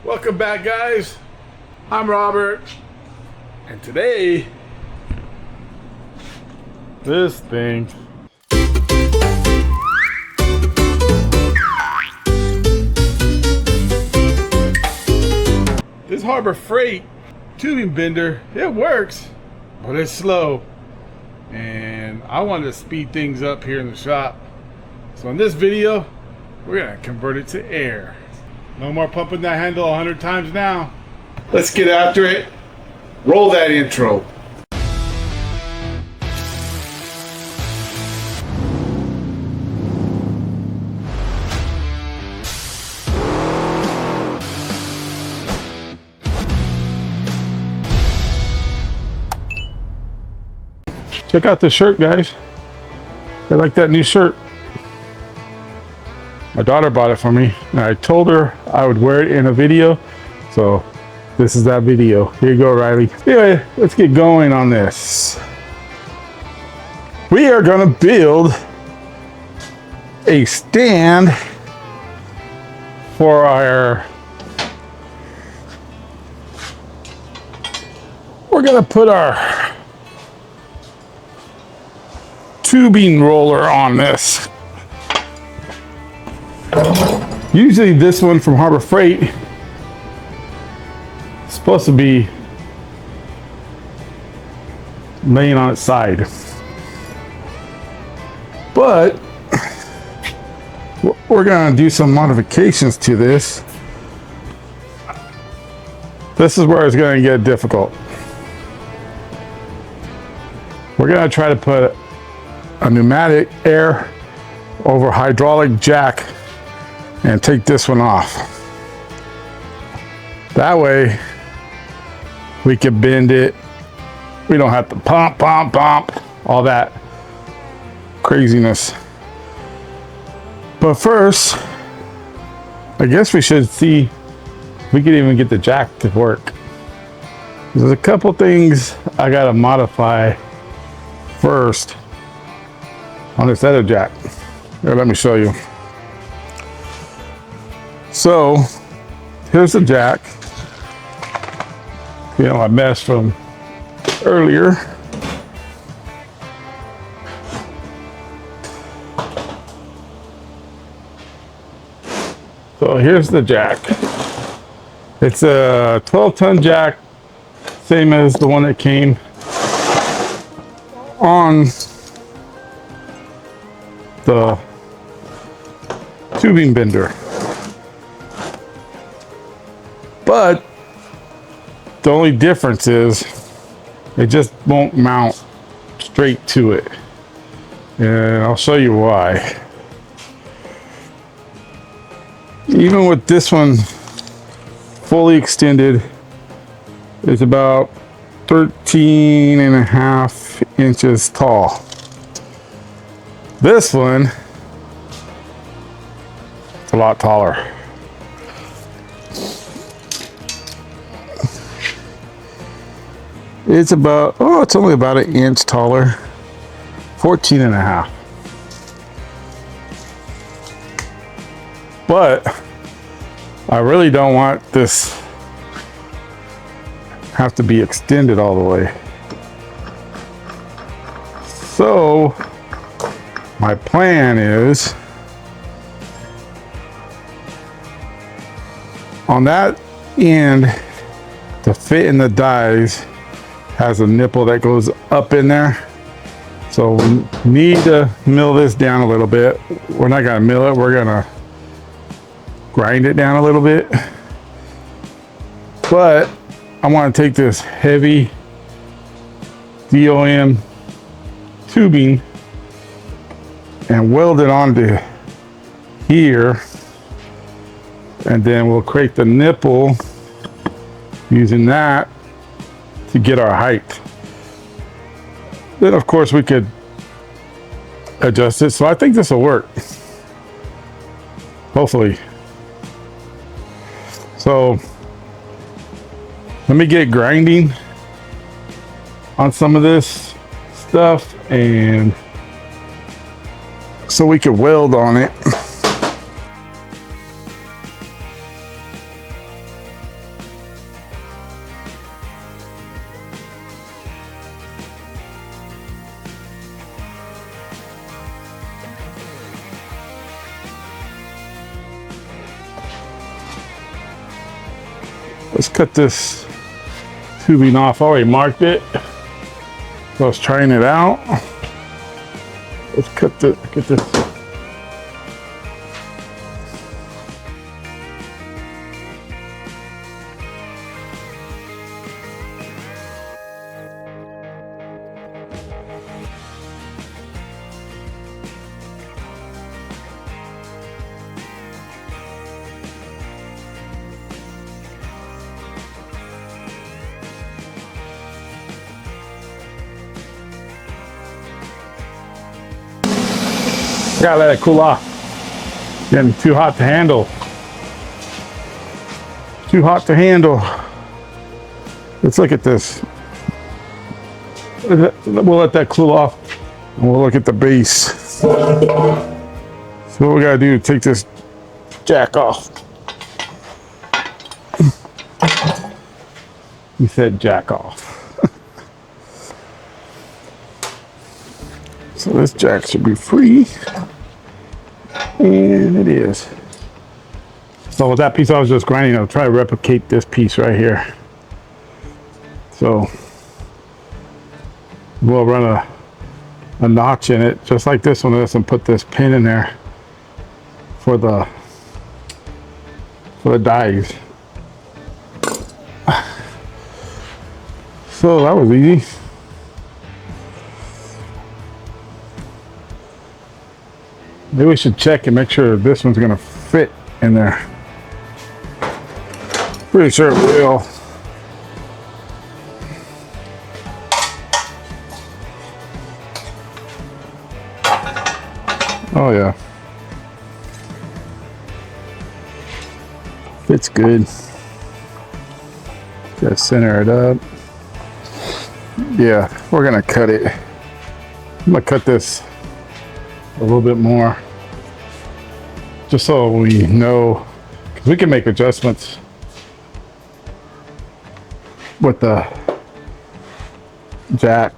Welcome back, guys. I'm Robert, and today this thing this Harbor Freight tubing bender, it works, but it's slow, and I wanted to speed things up here in the shop. So in this video, we're gonna convert it to air. No more pumping that handle 100 times now. Let's get after it. Roll that intro. Check out this shirt, guys. I like that new shirt. My daughter bought it for me, and I told her I would wear it in a video, so this is that video. Here you go, Riley. Anyway, let's get going on this. We are gonna build a stand for we're gonna put our tubing roller on this. Usually this one from Harbor Freight is supposed to be laying on its side, but we're gonna do some modifications to this. This is where it's gonna get difficult. We're gonna try to put a pneumatic air over hydraulic jack and take this one off. That way we can bend it. We don't have to pump, all that craziness. But first, I guess we should see if we can even get the jack to work. There's a couple things I gotta modify first on this other jack. Here, let me show you. So here's the jack. You know, I messed from earlier. So here's the jack. It's a 12-ton jack, same as the one that came on the tubing bender. But the only difference is it just won't mount straight to it. And I'll show you why. Even with this one fully extended, it's about 13.5 inches tall. This one, it's a lot taller. It's about, it's only about an inch taller, 14.5. But I really don't want this have to be extended all the way. So my plan is on that end to fit in the dies has a nipple that goes up in there. So we need to mill this down a little bit. We're not gonna mill it, we're gonna grind it down a little bit. But I wanna take this heavy DOM tubing and weld it onto here. And then we'll create the nipple using that to get our height. Then of course we could adjust it. So I think this will work. Hopefully. So let me get grinding on some of this stuff, and so we could weld on it. Let's cut this tubing off. I already marked it. So I was trying it out. Let's cut the, get this. Gotta let it cool off. Getting too hot to handle. Too hot to handle. Let's look at this. We'll let that cool off and we'll look at the base. So what we gotta do is take this jack off. He said jack off. So this jack should be free. And it is. So with that piece I was just grinding, I'll try to replicate this piece right here. So we'll run a notch in it, just like this one is, and put this pin in there for the dies. So that was easy. Maybe we should check and make sure this one's gonna fit in there. Pretty sure it will. Oh yeah. Fits good. Gotta center it up. Yeah, we're gonna cut it. I'm gonna cut this a little bit more, just so we know, because we can make adjustments with the jack.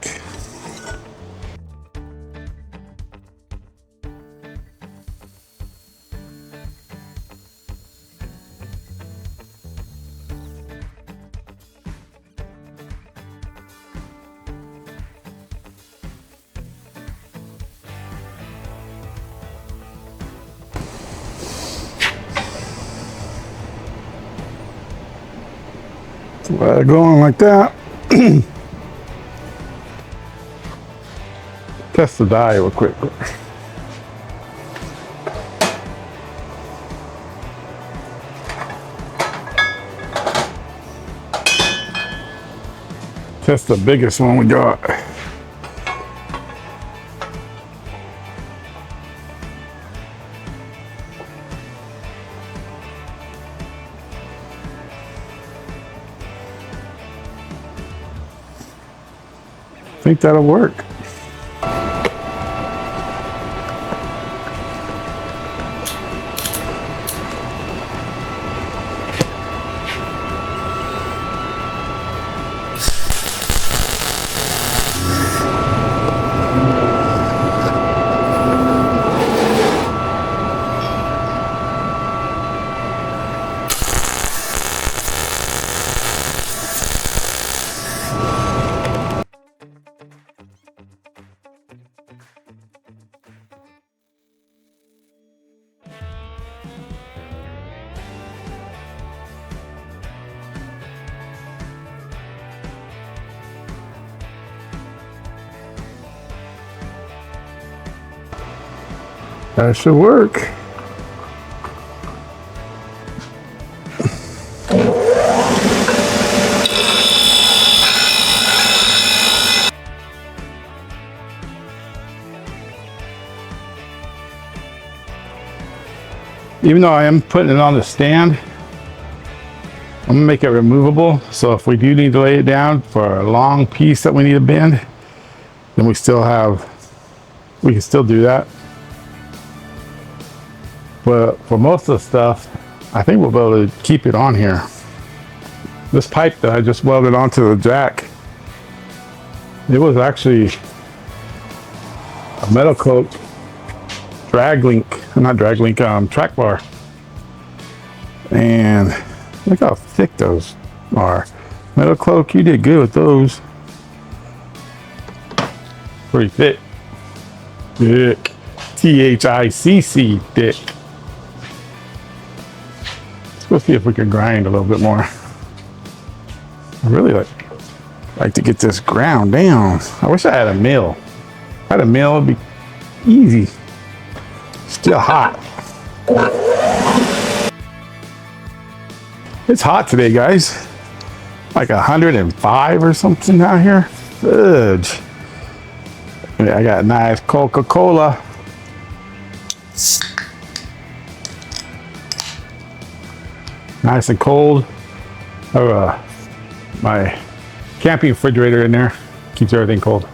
Let it go on like that. Test the die real quick. Test the biggest one we got. I think that'll work. That should work. Even though I am putting it on the stand, I'm gonna make it removable. So if we do need to lay it down for a long piece that we need to bend, then we can still do that. But for most of the stuff, I think we'll be able to keep it on here. This pipe that I just welded onto the jack, it was actually a metal coat track bar. And Look how thick those are. Metal cloak, you did good with those. Pretty thick. Thick. T-H-I-C-C, thick. Let's go see if we can grind a little bit more. I really like to get this ground down. I wish I had a mill. If I had a mill, it'd be easy. Still hot. It's hot today, guys. Like 105 or something out here. Fudge. I got nice Coca-Cola. Nice and cold. My camping refrigerator in there keeps everything cold.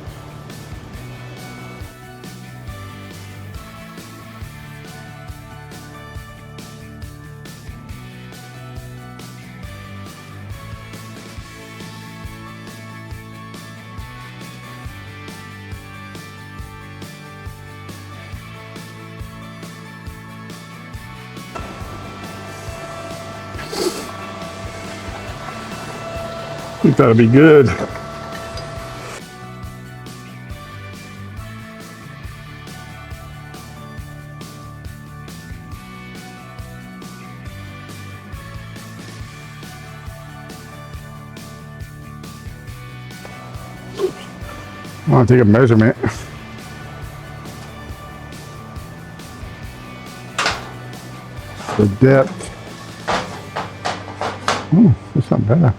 I think that'll be good. I want to take a measurement. The depth. Oh, that's not bad.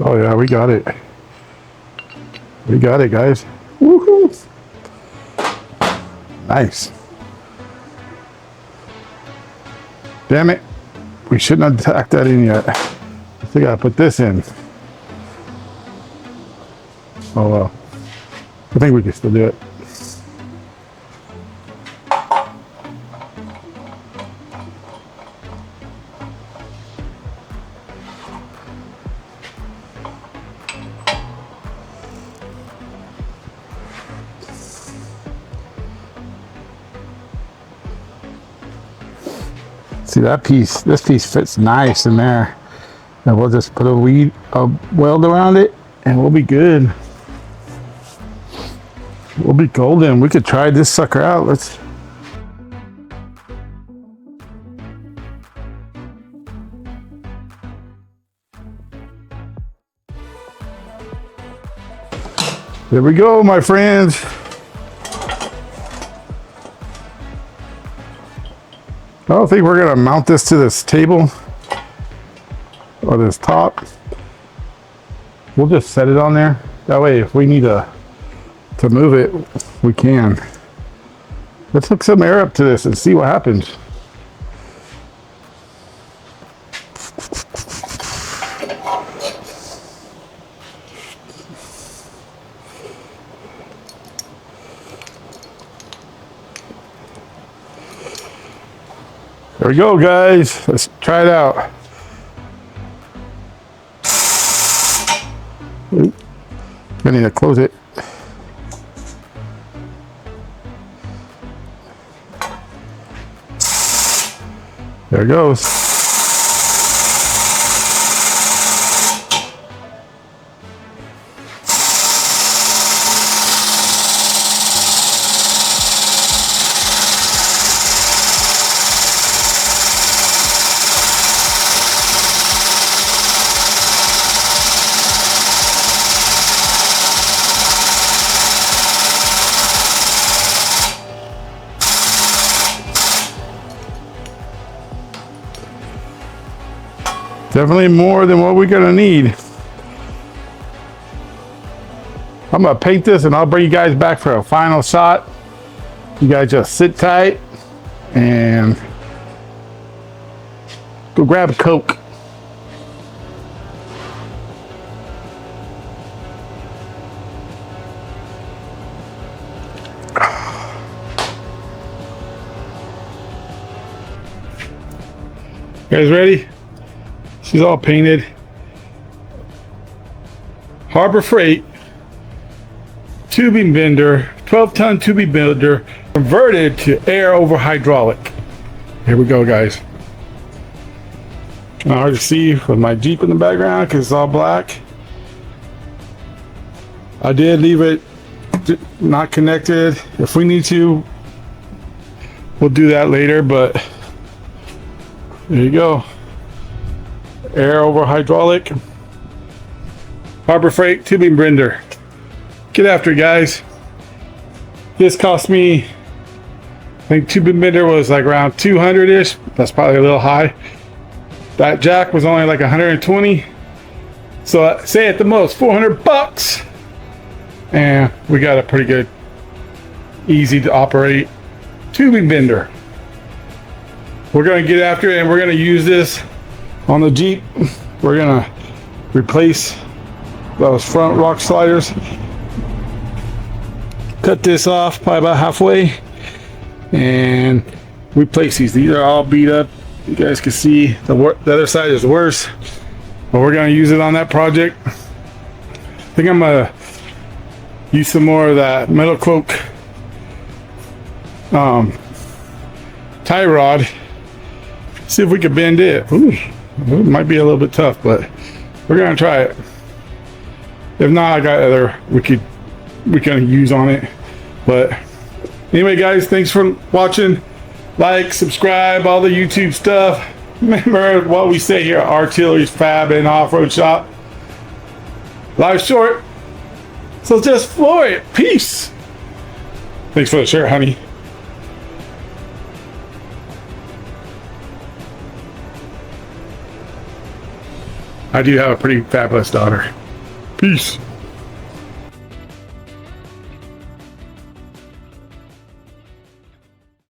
Oh yeah, we got it. We got it, guys. Woohoo! Nice. Damn it. We shouldn't have tacked that in yet. Still gotta put this in. Oh well. I think we can still do it. See that piece, this piece fits nice in there. And we'll just put a weld around it and we'll be good. We'll be golden. We could try this sucker out. Let's. There we go, my friends. I don't think we're gonna mount this to this table or this top. We'll just set it on there. That way, if we need to move it, we can. Let's hook some air up to this and see what happens. There we go, guys. Let's try it out. Oop. I need to close it. There it goes. Definitely more than what we're gonna need. I'm gonna paint this and I'll bring you guys back for a final shot. You guys just sit tight and go grab a Coke. You guys ready? She's all painted. Harbor Freight tubing bender, 12-ton tubing bender converted to air over hydraulic. Here we go, guys. Kind of hard to see with my Jeep in the background because it's all black. I did leave it not connected. If we need to, we'll do that later, but there you go. Air over hydraulic. Harbor Freight tubing bender. Get after it, guys. This cost me, I think tubing bender was like around 200-ish. That's probably a little high. That jack was only like 120. So say at the most 400 bucks. And we got a pretty good, easy to operate tubing bender. We're gonna get after it and we're gonna use this on the Jeep. We're gonna replace those front rock sliders. Cut this off probably about halfway and replace these. These are all beat up. You guys can see the other side is worse, but we're gonna use it on that project. I think I'm gonna use some more of that metal cloak tie rod. See if we can bend it. Ooh, it might be a little bit tough, but we're gonna try it. If not, I got other we can use on it. But anyway, guys, thanks for watching. Like, subscribe, all the YouTube stuff. Remember what we say here at RTillery's Fab and Off-Road Shop. Life's short, so just floor it. Peace. Thanks for the shirt, honey. I do have a pretty fabulous daughter. Peace.